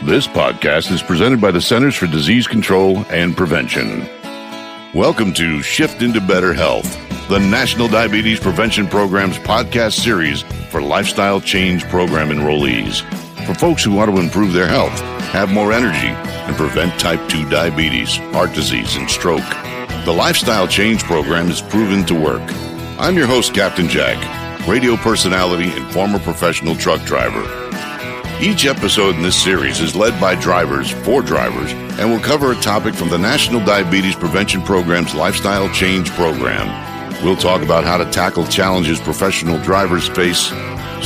This podcast is presented by the Centers for Disease Control and Prevention. Welcome to Shift into Better Health, the National Diabetes Prevention Program's podcast series for Lifestyle Change Program enrollees. For folks who want to improve their health, have more energy, and prevent type 2 diabetes, heart disease, and stroke. The Lifestyle Change Program is proven to work. I'm your host, Captain Jack, radio personality and former professional truck driver. Each episode in this series is led by drivers for drivers and will cover a topic from the National Diabetes Prevention Program's Lifestyle Change Program. We'll talk about how to tackle challenges professional drivers face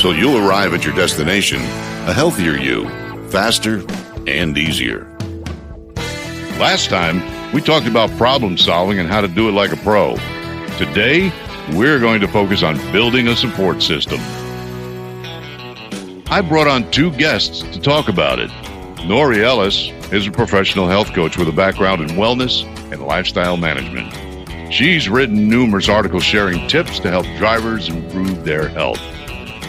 so you'll arrive at your destination a healthier you, faster and easier. Last time, we talked about problem solving and how to do it like a pro. Today, we're going to focus on building a support system. I brought on two guests to talk about it. Nori Ellis is a professional health coach with a background in wellness and lifestyle management. She's written numerous articles sharing tips to help drivers improve their health.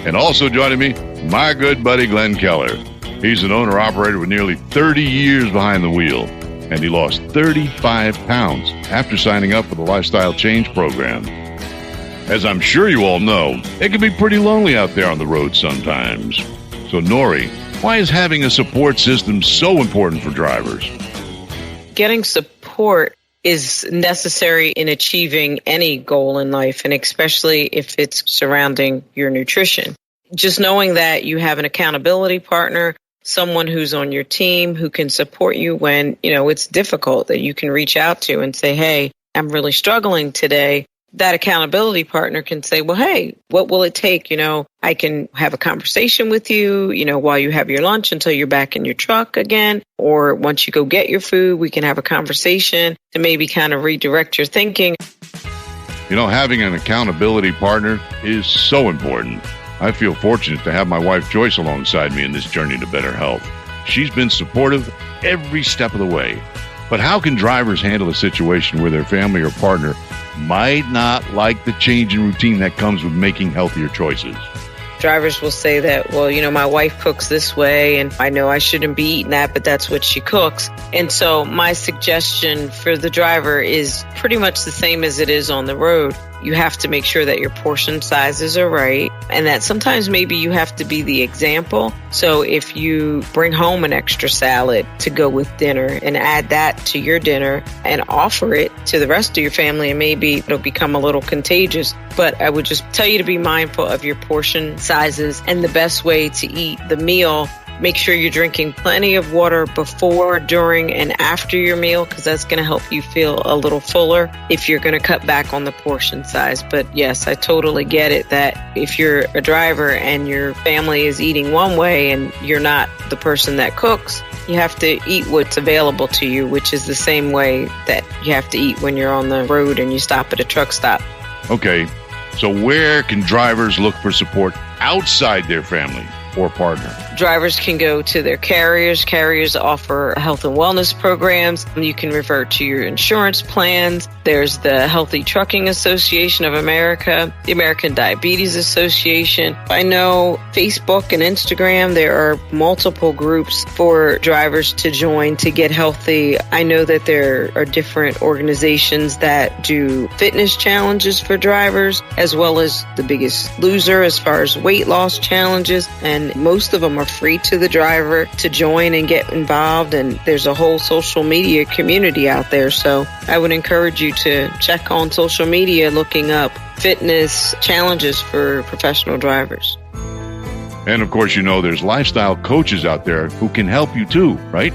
And also joining me, my good buddy Glenn Keller. He's an owner-operator with nearly 30 years behind the wheel, and he lost 35 pounds after signing up for the Lifestyle Change Program. As I'm sure you all know, it can be pretty lonely out there on the road sometimes. So Nori, why is having a support system so important for drivers? Getting support is necessary in achieving any goal in life, and especially if it's surrounding your nutrition. Just knowing that you have an accountability partner, someone who's on your team who can support you when, it's difficult, that you can reach out to and say, hey, I'm really struggling today. That accountability partner can say, well, hey, what will it take? I can have a conversation with you, while you have your lunch until you're back in your truck again. Or once you go get your food, we can have a conversation to maybe kind of redirect your thinking. Having an accountability partner is so important. I feel fortunate to have my wife Joyce alongside me in this journey to better health. She's been supportive every step of the way. But how can drivers handle a situation where their family or partner might not like the change in routine that comes with making healthier choices? Drivers will say that, well, my wife cooks this way and I know I shouldn't be eating that, but that's what she cooks. And so my suggestion for the driver is pretty much the same as it is on the road. You have to make sure that your portion sizes are right and that sometimes maybe you have to be the example. So if you bring home an extra salad to go with dinner and add that to your dinner and offer it to the rest of your family, and maybe it'll become a little contagious. But I would just tell you to be mindful of your portion sizes and the best way to eat the meal. Make sure you're drinking plenty of water before, during, and after your meal, because that's going to help you feel a little fuller if you're going to cut back on the portion size. But yes, I totally get it that if you're a driver and your family is eating one way and you're not the person that cooks, you have to eat what's available to you, which is the same way that you have to eat when you're on the road and you stop at a truck stop. Okay, so where can drivers look for support outside their family or partner? Drivers can go to their carriers. Carriers offer health and wellness programs. You can refer to your insurance plans. There's the Healthy Trucking Association of America, the American Diabetes Association. I know Facebook and Instagram, there are multiple groups for drivers to join to get healthy. I know that there are different organizations that do fitness challenges for drivers, as well as the Biggest Loser as far as weight loss challenges. And most of them are free to the driver to join and get involved. And there's a whole social media community out there. So I would encourage you to check on social media, looking up fitness challenges for professional drivers. And of course, there's lifestyle coaches out there who can help you too, right?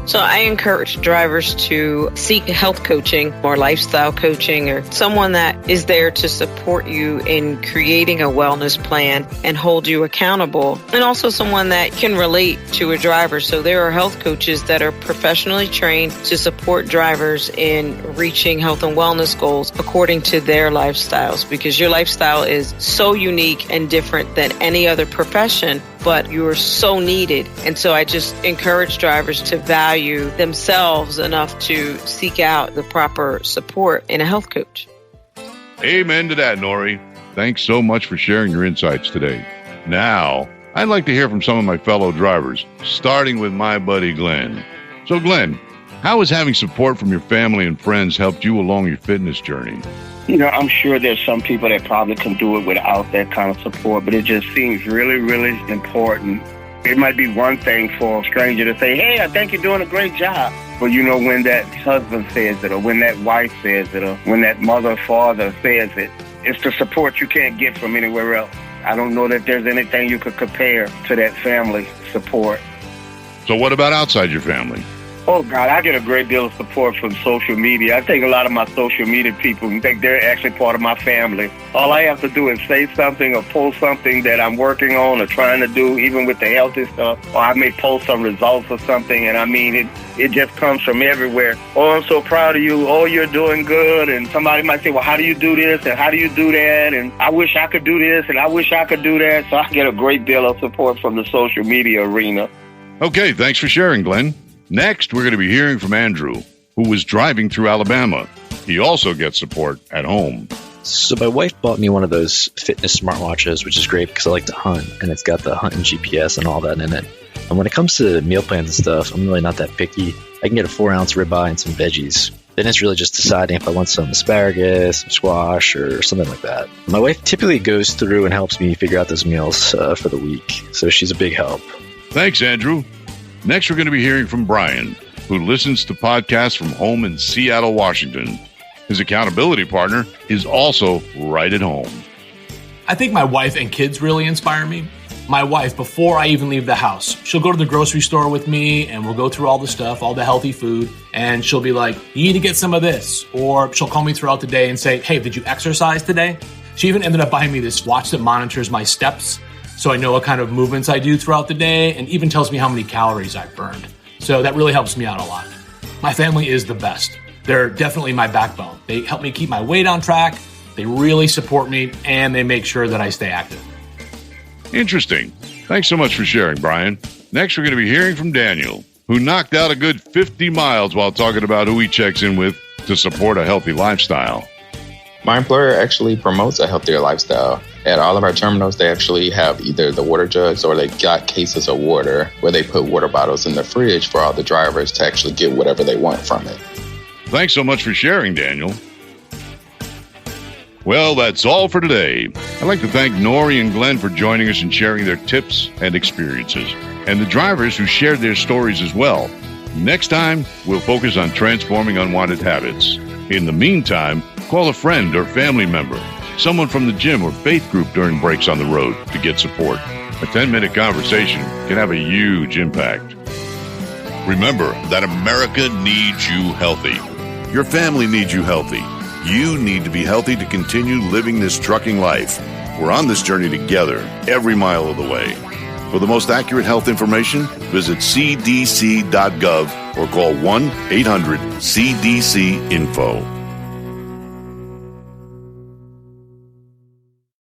So I encourage drivers to seek health coaching or lifestyle coaching or someone that is there to support you in creating a wellness plan and hold you accountable, and also someone that can relate to a driver. So there are health coaches that are professionally trained to support drivers in reaching health and wellness goals according to their lifestyles, because your lifestyle is so unique and different than any other profession, but you're so needed. And so I just encourage drivers to value themselves enough to seek out the proper support in a health coach. Amen to that, Nori. Thanks so much for sharing your insights today. Now, I'd like to hear from some of my fellow drivers, starting with my buddy Glenn. So Glenn, how has having support from your family and friends helped you along your fitness journey? I'm sure there's some people that probably can do it without that kind of support, but it just seems really, really important. It might be one thing for a stranger to say, hey, I think you're doing a great job. But when that husband says it, or when that wife says it, or when that mother or father says it, it's the support you can't get from anywhere else. I don't know that there's anything you could compare to that family support. So what about outside your family? Oh, God, I get a great deal of support from social media. I think a lot of my social media people think they're actually part of my family. All I have to do is say something or post something that I'm working on or trying to do, even with the healthy stuff. Or I may post some results or something, and it just comes from everywhere. Oh, I'm so proud of you. Oh, you're doing good. And somebody might say, well, how do you do this? And how do you do that? And I wish I could do this, and I wish I could do that. So I get a great deal of support from the social media arena. Okay, thanks for sharing, Glenn. Next, we're going to be hearing from Andrew, who was driving through Alabama. He also gets support at home. So my wife bought me one of those fitness smartwatches, which is great because I like to hunt, and it's got the hunting GPS and all that in it. And when it comes to meal plans and stuff, I'm really not that picky. I can get a 4-ounce ribeye and some veggies. Then it's really just deciding if I want some asparagus, some squash, or something like that. My wife typically goes through and helps me figure out those meals for the week, so she's a big help. Thanks, Andrew. Next, we're going to be hearing from Brian, who listens to podcasts from home in Seattle, Washington. His accountability partner is also right at home. I think my wife and kids really inspire me. My wife, before I even leave the house, she'll go to the grocery store with me and we'll go through all the stuff, all the healthy food, and she'll be like, you need to get some of this. Or she'll call me throughout the day and say, hey, did you exercise today? She even ended up buying me this watch that monitors my steps, so I know what kind of movements I do throughout the day, and even tells me how many calories I've burned. So that really helps me out a lot. My family is the best. They're definitely my backbone. They help me keep my weight on track, they really support me, and they make sure that I stay active. Interesting. Thanks so much for sharing, Brian. Next, we're going to be hearing from Daniel, who knocked out a good 50 miles while talking about who he checks in with to support a healthy lifestyle. My employer actually promotes a healthier lifestyle. At all of our terminals, they actually have either the water jugs or they got cases of water where they put water bottles in the fridge for all the drivers to actually get whatever they want from it. Thanks so much for sharing, Daniel. Well, that's all for today. I'd like to thank Nori and Glenn for joining us and sharing their tips and experiences, and the drivers who shared their stories as well. Next time, we'll focus on transforming unwanted habits. In the meantime, call a friend or family member, someone from the gym or faith group during breaks on the road to get support. A 10-minute conversation can have a huge impact. Remember that America needs you healthy. Your family needs you healthy. You need to be healthy to continue living this trucking life. We're on this journey together, every mile of the way. For the most accurate health information, visit cdc.gov or call 1-800-CDC-INFO.